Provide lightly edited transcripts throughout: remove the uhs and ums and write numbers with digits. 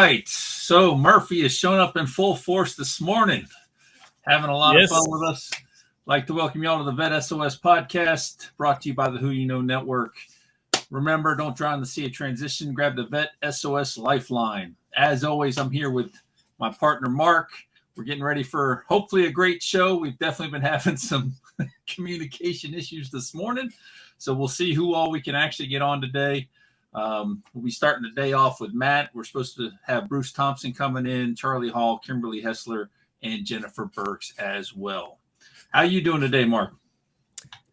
right. So Murphy has shown up in full force this morning, having a lot of fun with us. I'd like to welcome you all to the Vet S.O.S podcast, brought to you by the Who You Know Network. Remember, don't drown in the sea of transition. Grab the Vet S.O.S lifeline. As always, I'm here with my partner, Mark. We're getting ready for hopefully a great show. We've definitely been having some communication issues this morning, so we'll see who all we can actually get on today. We'll be starting the day off with Matt. We're supposed to have Bruce Thompson coming in, Charlie Hall, Kimberly Hessler, and Jennifer Burks as well. How you doing today, Mark?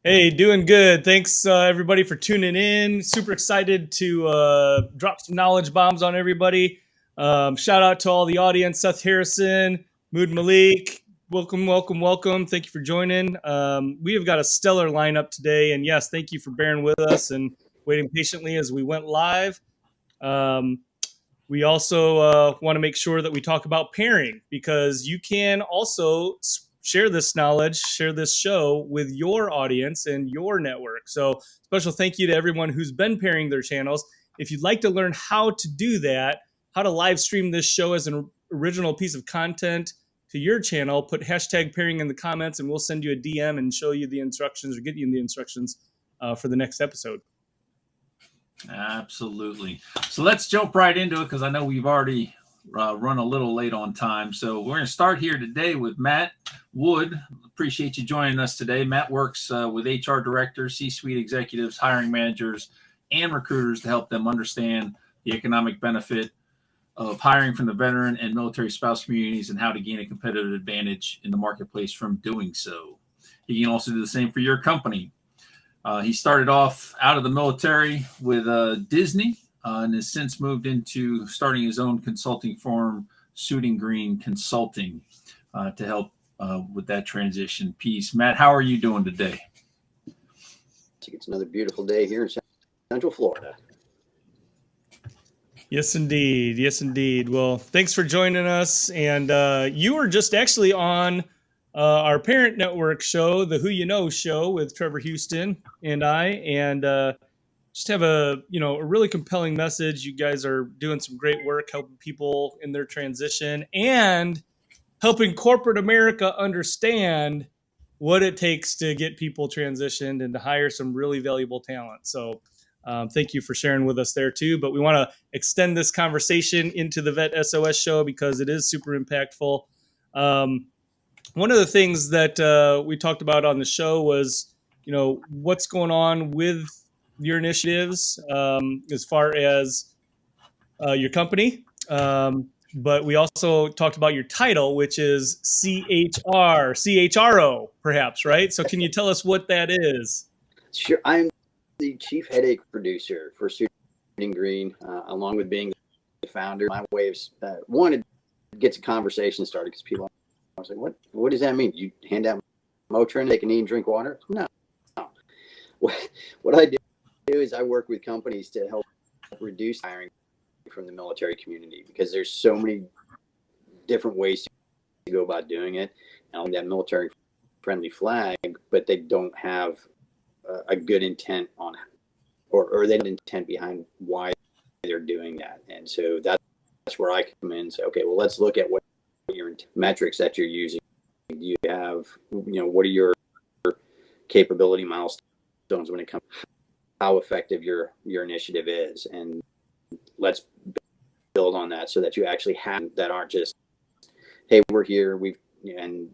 Hey, doing good. Thanks, everybody, for tuning in. Super excited to drop some knowledge bombs on everybody. Shout out to all the audience, Seth Harrison, Mood Malik. Welcome. Thank you for joining. We have got a stellar lineup today. And yes, thank you for bearing with us and waiting patiently as we went live. We also want to make sure that we talk about pairing, because you can also share this knowledge, share this show with your audience and your network. So special thank you to everyone who's been pairing their channels. If you'd like to learn how to do that, how to live stream this show as an original piece of content to your channel, put hashtag pairing in the comments and we'll send you a DM and show you the instructions or get you the instructions for the next episode. Absolutely. So let's jump right into it, because I know we've already run a little late on time. So we're going to start here today with Matt Wood. Appreciate you joining us today. Matt works with HR directors, C-suite executives, hiring managers, and recruiters to help them understand the economic benefit of hiring from the veteran and military spouse communities and how to gain a competitive advantage in the marketplace from doing so. He can also do the same for your company. He started off out of the military with Disney and has since moved into starting his own consulting firm, Suiting Green Consulting, to help with that transition piece. Matt, how are you doing today? It's another beautiful day here in Central Florida. Yes, indeed. Well, thanks for joining us. And you were just actually on our parent network show, the Who You Know show, with Trevor Houston and I, and just have a really compelling message. You guys are doing some great work helping people in their transition and helping corporate America understand what it takes to get people transitioned and to hire some really valuable talent. So thank you for sharing with us there too. But we want to extend this conversation into the Vet SOS show because it is super impactful. One of the things that we talked about on the show was, what's going on with your initiatives as far as your company. But we also talked about your title, which is CHRO, perhaps, right? So can you tell us what that is? Sure. I'm the chief headache producer for Suiting Green, along with being the founder. My way of wanted to get a conversation started, because people, I was like, what does that mean? You hand out Motrin, they can eat and drink water? No. What I do is I work with companies to help reduce hiring from the military community, because there's so many different ways to go about doing it. And that military friendly flag, but they don't have a good intent on, or they don't intent behind why they're doing that. And so that's where I come in and say, okay, well, let's look at what your metrics that you're using. Do you have, what are your capability milestones when it comes to how effective your initiative is? And let's build on that so that you actually have that aren't just, hey, we're here, and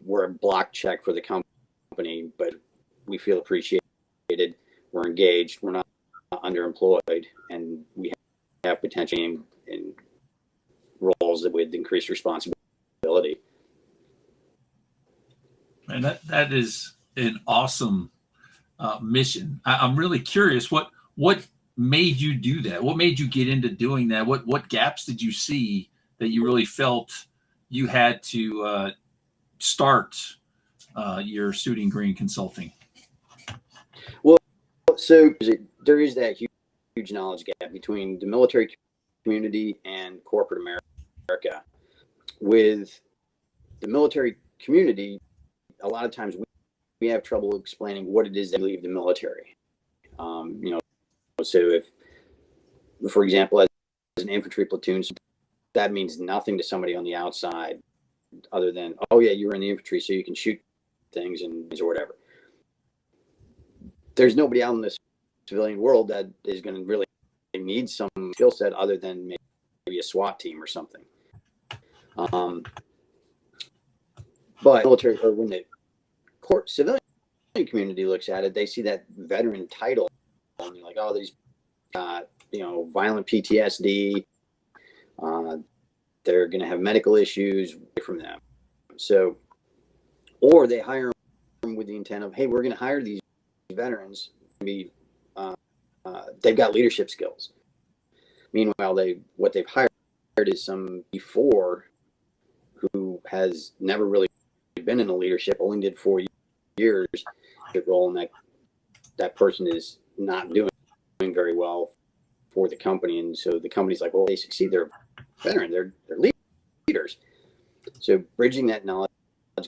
we're a block check for the company, but we feel appreciated, we're engaged, we're not underemployed, and we have potential in roles with increased responsibility. And that is an awesome mission. I'm really curious, what made you do that? What made you get into doing that? What gaps did you see that you really felt you had to start your Suiting Green Consulting? Well, so there is that huge knowledge gap between the military community and corporate America. With the military community, a lot of times we have trouble explaining what it is that leave the military. So if, for example, as an infantry platoon that means nothing to somebody on the outside other than, oh yeah, you were in the infantry, so you can shoot things and or whatever. There's nobody out in the civilian world that is going to really need some skill set other than maybe a SWAT team or something. But military, or when the civilian community looks at it, they see that veteran title and they're like, oh, these violent PTSD, they're going to have medical issues from them. So, or they hire them with the intent of, hey, we're going to hire these veterans to be, they've got leadership skills. Meanwhile, what they've hired is some before who has never really been in a leadership, only did 4 years role, and that person is not doing very well for the company. And so the company's like, well, they succeed, they're veteran, they're leaders. So bridging that knowledge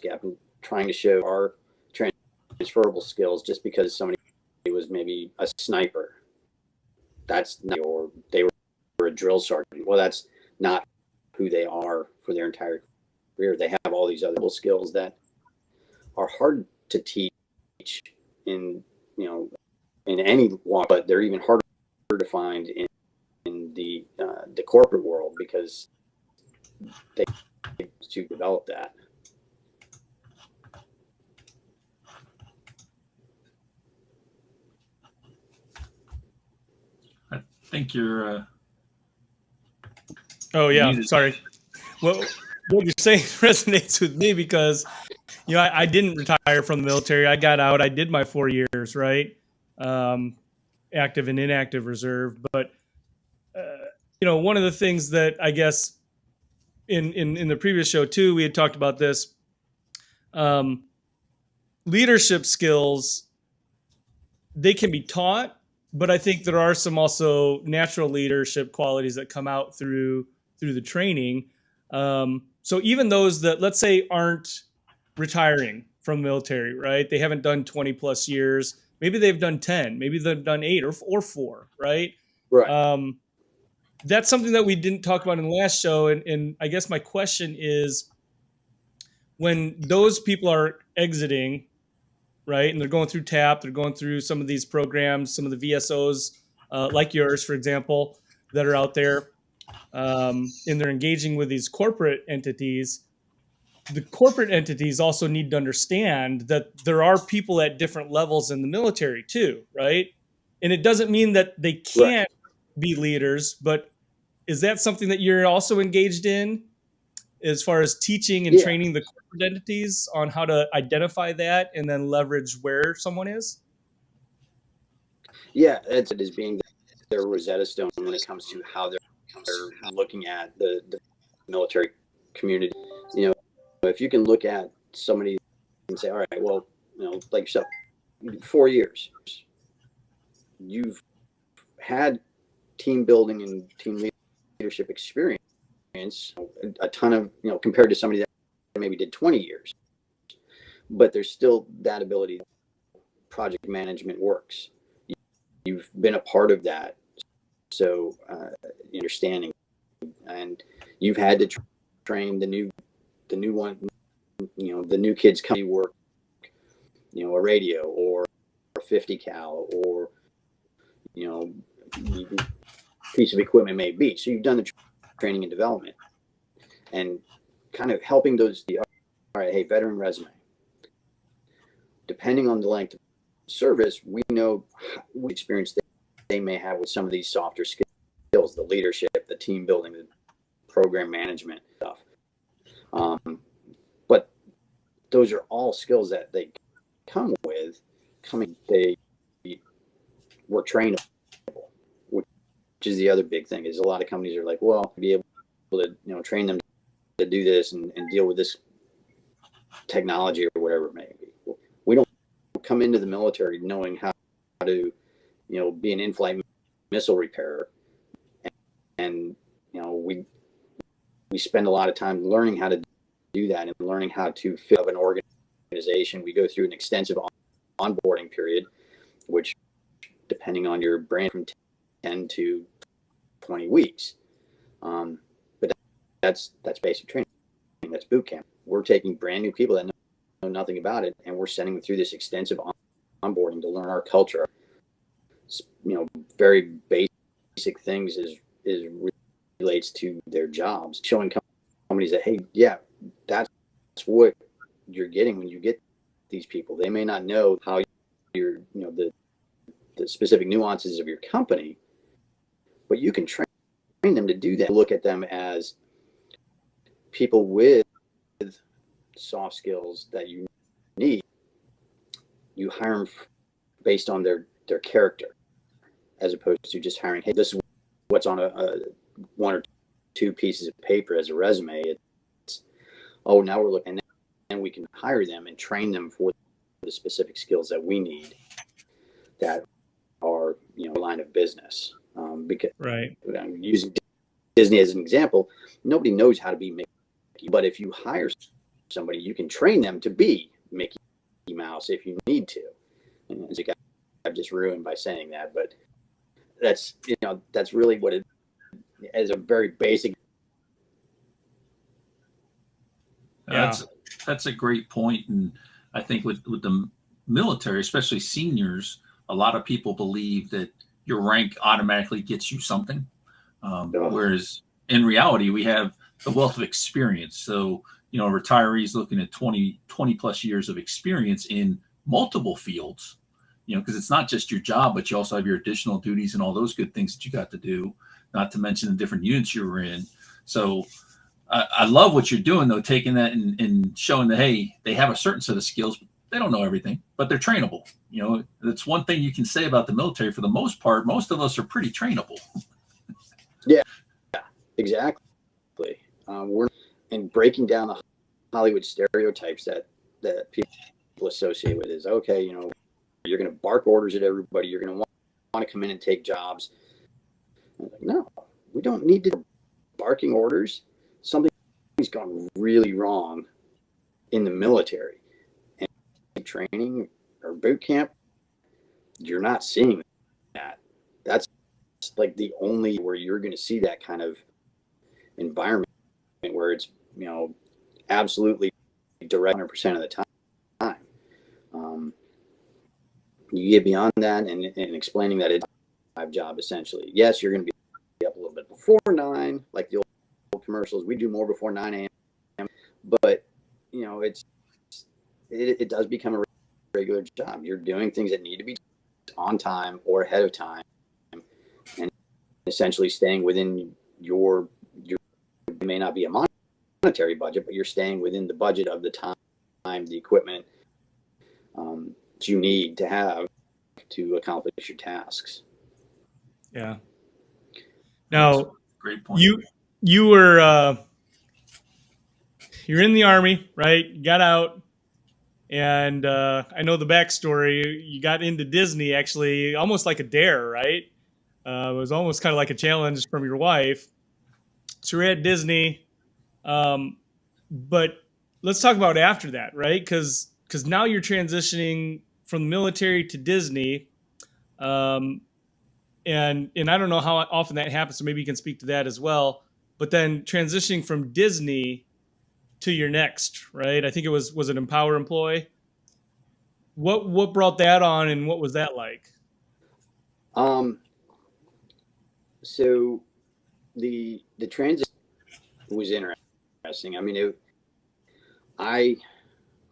gap and trying to show our transferable skills, just because somebody was maybe a sniper, that's not, or they were a drill sergeant, well, that's not who they are for their entire career. They have all these other skills that are hard to teach in any walk, but they're even harder to find in the corporate world, because they to develop that. I think you're. Oh yeah, muted. sorry. Well, what you're saying resonates with me because, I didn't retire from the military. I got out. I did my 4 years, right? Active and inactive reserve. But, one of the things that I guess in the previous show too, we had talked about this, leadership skills, they can be taught, but I think there are some also natural leadership qualities that come out through the training. So even those that, let's say, aren't retiring from the military, right? They haven't done 20 plus years. Maybe they've done 10, maybe they've done 8 or 4, right? Right. That's something that we didn't talk about in the last show. And I guess my question is, when those people are exiting, right, and they're going through TAP, they're going through some of these programs, some of the VSOs, like yours, for example, that are out there, and they're engaging with these corporate entities. The corporate entities also need to understand that there are people at different levels in the military too, right? And it doesn't mean that they can't be leaders, but is that something that you're also engaged in as far as teaching and training the corporate entities on how to identify that and then leverage where someone is? Yeah, it is being their Rosetta Stone when it comes to how they're looking at the military community. If you can look at somebody and say, all right, well, like yourself, 4 years, you've had team building and team leadership experience, a ton of, compared to somebody that maybe did 20 years, but there's still that ability. Project management works. You've been a part of that. So understanding, and you've had to train the new one, the new kids come to work, a radio or a 50 cal or, piece of equipment may be. So you've done the training and development and kind of helping those, all right, hey, veteran resume. Depending on the length of service, we know what experience they may have with some of these softer skills, the leadership, the team building, the program management stuff. But those are all skills that they come with. They were trainable, which is the other big thing. Is a lot of companies are like, well, be able to train them to do this and deal with this technology or whatever it may be. We don't come into the military knowing how to be an in-flight missile repairer, and we spend a lot of time learning how to do that and learning how to fill up an organization. We go through an extensive onboarding period, which, depending on your brand, from 10 to 20 weeks. But that's basic training. That's boot camp. We're taking brand new people that know nothing about it, and we're sending them through this extensive onboarding to learn our culture. Very basic things is relates to their jobs, showing companies that, hey, yeah, that's what you're getting when you get these people. They may not know how you're, the specific nuances of your company, but you can train them to do that. Look at them as people with soft skills that you need. You hire them based on their character, as opposed to just hiring, hey, this is what's on a one or two pieces of paper as a resume. It's, oh, now we're looking, and we can hire them and train them for the specific skills that we need that are, line of business. Because right. I'm using Disney as an example, nobody knows how to be Mickey, but if you hire somebody, you can train them to be Mickey Mouse if you need to. And as I've just ruined by saying that, but that's really what it is, a very basic. Yeah. That's a great point. And I think with the military, especially seniors, a lot of people believe that your rank automatically gets you something. Whereas in reality, we have the wealth of experience. So, retirees looking at 20 plus years of experience in multiple fields, because it's not just your job, but you also have your additional duties and all those good things that you got to do, not to mention the different units you were in. So I love what you're doing, though, taking that and showing that, hey, they have a certain set of skills. They don't know everything, but they're trainable. That's one thing you can say about the military. For the most part, most of us are pretty trainable. Yeah, exactly. We're breaking down the Hollywood stereotypes that people associate with is, okay, you're going to bark orders at everybody. You're going to want to come in and take jobs. I'm like, no, we don't need to barking orders. Something's gone really wrong in the military. And training or boot camp, you're not seeing that. That's like the only where you're going to see that kind of environment where it's, absolutely direct 100% of the time. You get beyond that and explaining that it's a live job, essentially. Yes, you're going to be up a little bit before 9, like the old commercials. We do more before 9 a.m. But, it does become a regular job. You're doing things that need to be on time or ahead of time, and essentially staying within your may not be a monetary budget, but you're staying within the budget of the time, the equipment that you need to have to accomplish your tasks. Yeah. Now, great point. You were you're in the Army, right? You got out, and I know the backstory. You got into Disney actually almost like a dare, right? It was almost kind of like a challenge from your wife. So we're at Disney, but let's talk about after that, right? Because now you're transitioning from the military to Disney, and I don't know how often that happens, so maybe you can speak to that as well. But then transitioning from Disney to your next, right? I think it was an Empower employee. What brought that on, and what was that like? So the transition was interesting. I mean, I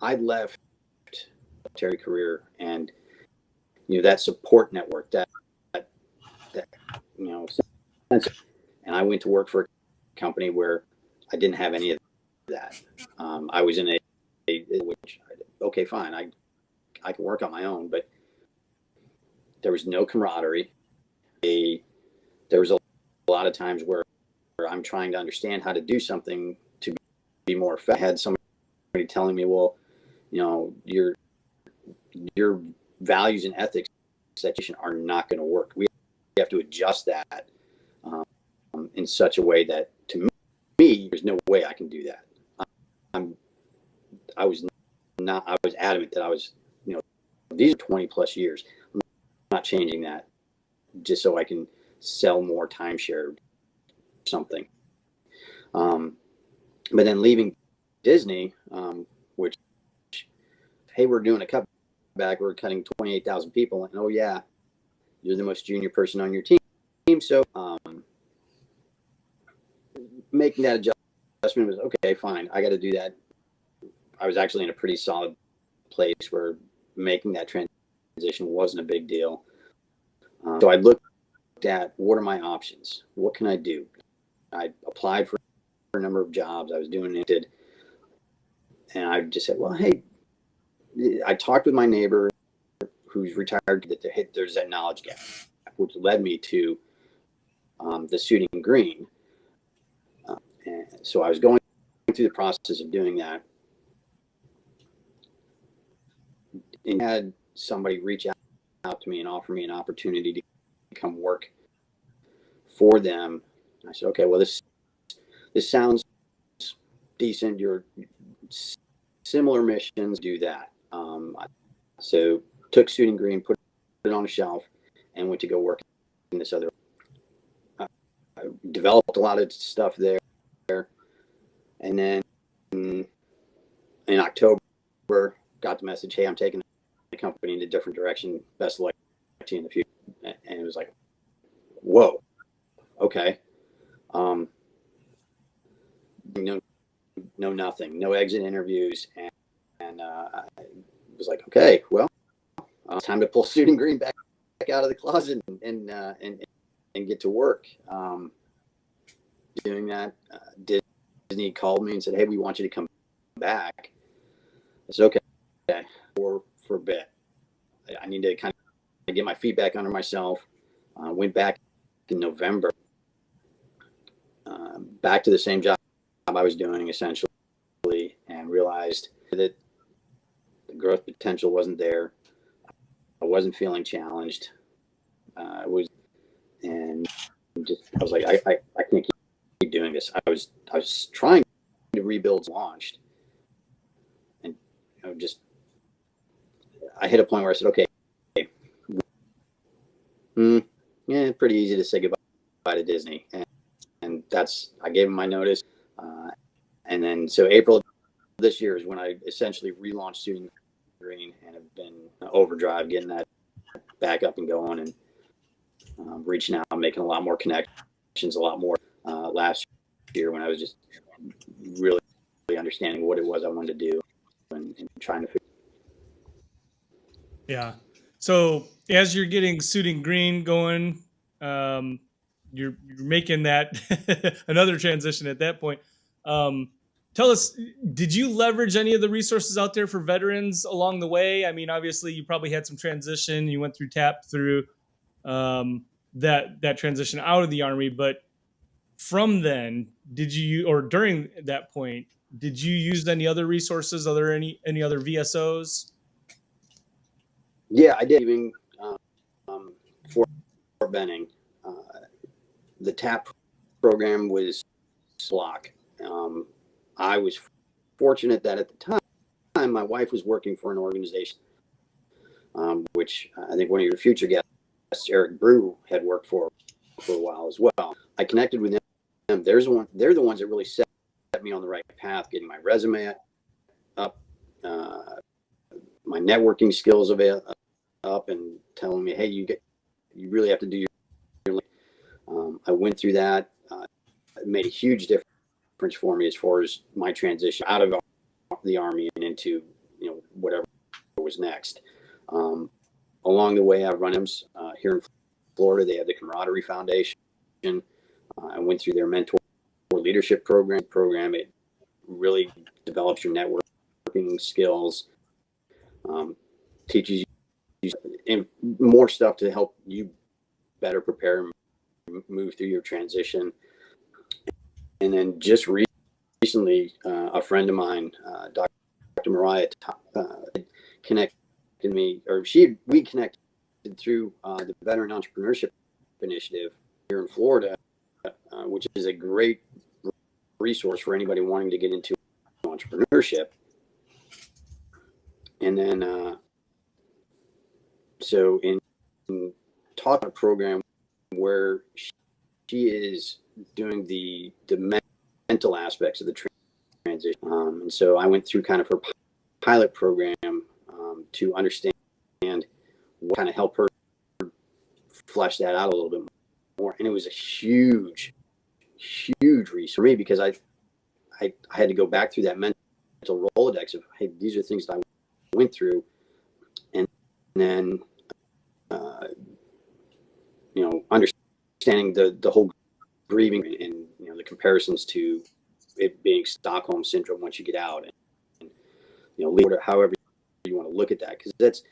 left military career and that support network that and I went to work for a company where I didn't have any of that. I was in which okay, fine, I can work on my own, but there was no camaraderie. There was a lot of times where I'm trying to understand how to do something to be more effective. I had somebody telling me, well, your values and ethics are not going to work. We have to adjust that in such a way that, to me, there's no way I can do that. I was adamant that I was, these are 20 plus years. I'm not changing that just so I can sell more timeshare something. But then leaving Disney, which, hey, we're doing a cutback. We're cutting 28,000 people. And, oh, yeah, you're the most junior person on your team. So making that adjustment was, okay, fine. I got to do that. I was actually in a pretty solid place where making that transition wasn't a big deal. So I looked at, what are my options? What can I do? I applied for a number of jobs. I was doing it. And I just said, well, hey, I talked with my neighbor who's retired, that there's that knowledge gap, which led me to the suiting green. And so I was going through the process of doing that, and had somebody reach out to me and offer me an opportunity to come work for them. I said, okay, well, this sounds decent. You're similar missions, do that. So took suiting green, put it on a shelf, and went to go work in this other. I developed a lot of stuff there, and then in October, got the message, hey, I'm taking the company in a different direction. Best of luck to you in the future. And it was like, whoa, okay. No, nothing, no exit interviews, and I was like, okay, well, it's time to pull suiting green back out of the closet and get to work. Doing that, Disney called me and said, hey, we want you to come back. I said, okay, for a bit. I need to kind of get my feet back under myself. Went back in November, back to the same job I was doing essentially, and realized that the growth potential wasn't there. I wasn't feeling challenged. I was like, I can't keep doing this. I was trying to rebuild, launched, and I hit a point where I said, okay, yeah, pretty easy to say goodbye to Disney, and I gave them my notice, and then so April of this year is when I essentially relaunched Suiting Green, and have been overdrive getting that back up and going, and reaching out, making a lot more connections, a lot more last year when I was just really understanding what it was I wanted to do and trying to figure. Yeah. So as you're getting Suiting Green going, you're making that another transition at that point. Tell us, did you leverage any of the resources out there for veterans along the way? I mean, obviously you probably had some transition. You went through TAP through that transition out of the Army, but from then, or during that point, did you use any other resources? Are there any other VSOs? Yeah, I did. Even for Benning, the TAP program was block. I was fortunate that at the time my wife was working for an organization, which I think one of your future guests, Eric Brew, had worked for a while as well. I connected with them. They're the ones that really set me on the right path, getting my resume up, my networking skills up, and telling me, hey, you really have to do your. I went through that. It made a huge difference for me as far as my transition out of the Army and into whatever was next. Along the way, I've run them here in Florida. They have the Camaraderie Foundation. I went through their mentor leadership program. It really develops your networking skills, teaches you more stuff to help you better prepare and move through your transition. And then just recently, a friend of mine, Dr. Mariah, connected me, or we connected through the Veteran Entrepreneurship Initiative here in Florida, which is a great resource for anybody wanting to get into entrepreneurship. And then, so in talking a program where she is doing the mental aspects of the transition. And so I went through kind of her pilot program to understand what kind of help her flesh that out a little bit more. And it was a huge resource for me, because I had to go back through that mental Rolodex of, hey, these are things that I went through. And then, understanding the whole grieving and, the comparisons to it being Stockholm syndrome once you get out, and however you want to look at that. Because that's,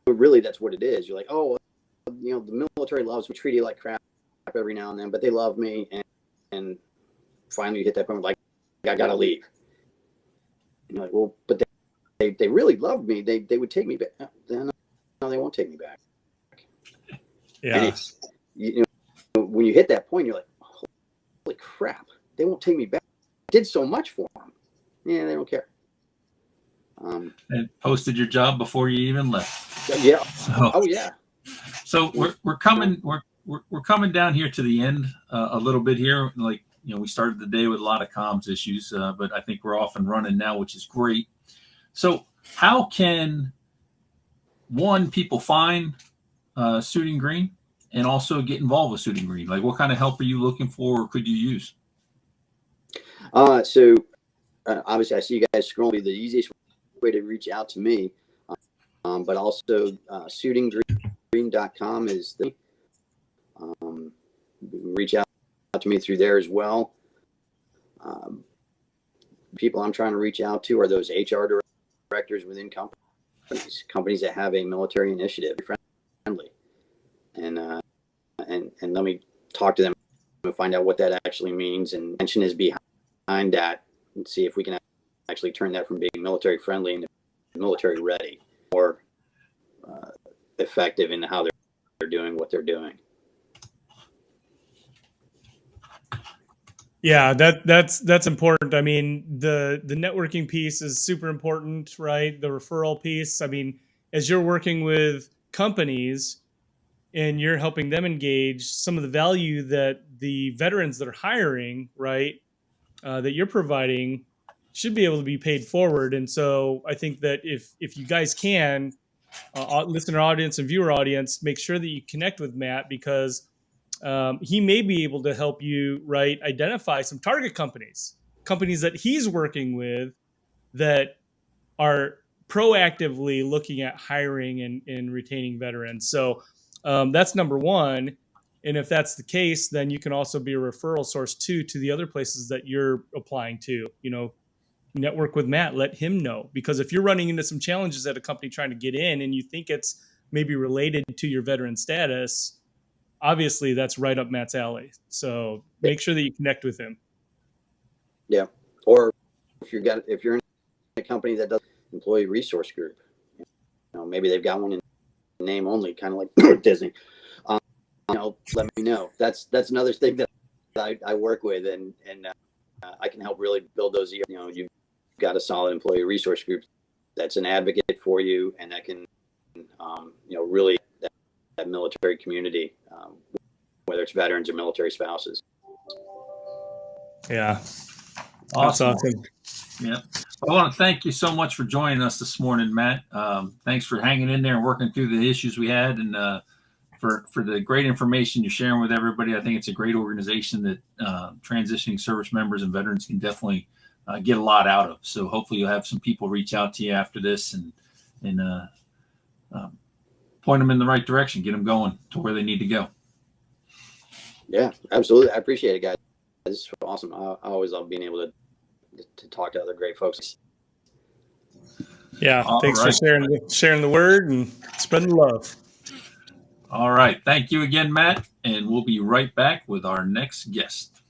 really that's what it is. You're like, oh, the military loves me, treat you like crap every now and then, but they love me. And finally you hit that point like, I gotta leave. And you're like, well, but they really loved me. They would take me back. No, they won't take me back. Yeah. And it's, when you hit that point, you're like, holy crap, they won't take me back. I did so much for them. Yeah, they don't care. And posted your job before you even left. Yeah. So, oh yeah. So we're coming down here to the end a little bit here. Like, we started the day with a lot of comms issues, but I think we're off and running now, which is great. So how can people find Suiting Green and also get involved with Suiting Green? Like, what kind of help are you looking for, or could you use? So obviously I see you guys scrolling. The easiest way to reach out to me, but also suitinggreen.com is the reach out to me through there as well. People I'm trying to reach out to are those HR directors within companies that have a military initiative, friendly, and let me talk to them and find out what that actually means, and intention is behind that, and see if we can actually turn that from being military friendly into military ready, or effective in how they're doing what they're doing. Yeah, that's important. I mean, the networking piece is super important, right? The referral piece. I mean, as you're working with companies and you're helping them engage, some of the value that the veterans that are hiring, right, that you're providing should be able to be paid forward. And so I think that if you guys can, listener audience and viewer audience, make sure that you connect with Matt, because he may be able to help you, right, identify some target companies that he's working with that are proactively looking at hiring and retaining veterans. So that's number one. And if that's the case, then you can also be a referral source too to the other places that you're applying to. Network with Matt, let him know, because if you're running into some challenges at a company trying to get in and you think it's maybe related to your veteran status, obviously that's right up Matt's alley. So make sure that you connect with him. Yeah. Or if you're in a company that does employee resource group, maybe they've got one in name only, kind of like Disney. Let me know. That's another thing that I work with, and I can help really build those. You've got a solid employee resource group that's an advocate for you, and that can, really that military community, whether it's veterans or military spouses. Yeah. Awesome. That's awesome. Yeah. I want to thank you so much for joining us this morning, Matt. Thanks for hanging in there and working through the issues we had, and for the great information you're sharing with everybody. I think it's a great organization that transitioning service members and veterans can definitely get a lot out of. So hopefully you'll have some people reach out to you after this and point them in the right direction, get them going to where they need to go. Yeah, absolutely. I appreciate it, guys. This is awesome. I always love being able to talk to other great folks. Yeah, thanks for sharing the word and spreading the love. All right. Thank you again, Matt. And we'll be right back with our next guest.